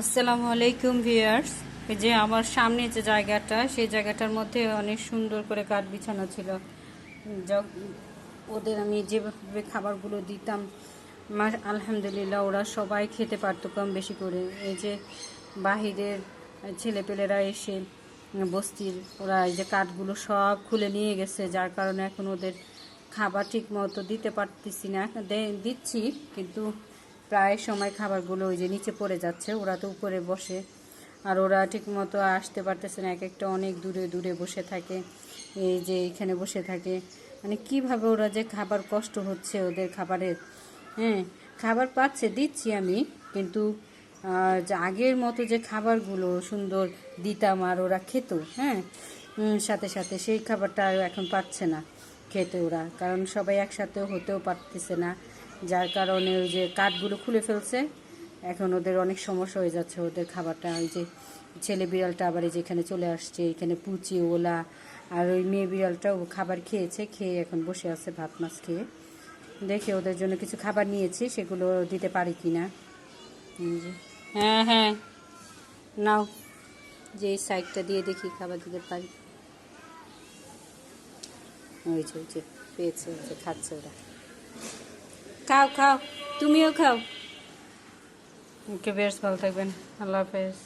আসসালামু আলাইকুম ভিউয়ার্স। এই যে আমার সামনে যে জায়গাটা, সেই জায়গাটার মধ্যে অনেক সুন্দর করে কাঠ বিছানো ছিল। ওদের আমি যেভাবে খাবারগুলো দিতাম, আলহামদুলিল্লাহ ওরা সবাই খেতে পারতো কম বেশি করে। এই যে বাহিরের ছেলেপেলেরা এসে বস্তির, ওরা এই যে কাঠগুলো সব খুলে নিয়ে গেছে, যার কারণে এখন ওদের খাবার ঠিক মতো দিতে পারতেছি না। দিচ্ছি, কিন্তু প্রায় সময় খাবারগুলো ওই যে নিচে পড়ে যাচ্ছে। ওরা তো উপরে বসে, আর ওরা ঠিক মতো আসতে পারতেছে না। এক একটা অনেক দূরে দূরে বসে থাকে, এই যে এখানে বসে থাকে। মানে কিভাবে ওরা যে খাবার, কষ্ট হচ্ছে ওদের খাবারের। হ্যাঁ, খাবার পাচ্ছে, দিচ্ছি আমি, কিন্তু যে আগের মতো যে খাবারগুলো সুন্দর দিতাম আর ওরা খেত, হ্যাঁ, সাথে সাথে সেই খাবারটা আর এখন পাচ্ছে না খেতে ওরা, কারণ সবাই একসাথে হতেও পারতেছে না। যার কারণে ওই যে কাঠগুলো খুলে ফেলছে, এখন ওদের অনেক সমস্যা হয়ে যাচ্ছে ওদের খাবারটা। ওই যে ছেলে বিড়ালটা আবার এই যে এখানে চলে আসছে, এখানে পুচি ওলা, আর ওই মেয়ে বিড়ালটাও খাবার খেয়েছে, খেয়ে এখন বসে আছে ভাত মাছ খেয়ে। দেখে ওদের জন্য কিছু খাবার নিয়েছি, সেগুলো দিতে পারি কি না। হ্যাঁ হ্যাঁ, নাও, যে এই সাইডটা দিয়ে দেখি খাবার দিতে পারি। ওই যে পেয়েছে, ওই যে খাচ্ছে ওরা। খাও খাও, তুমিও খাও। ওকে, বেশ ভালো থাকবেন। আল্লাহ হাফেজ।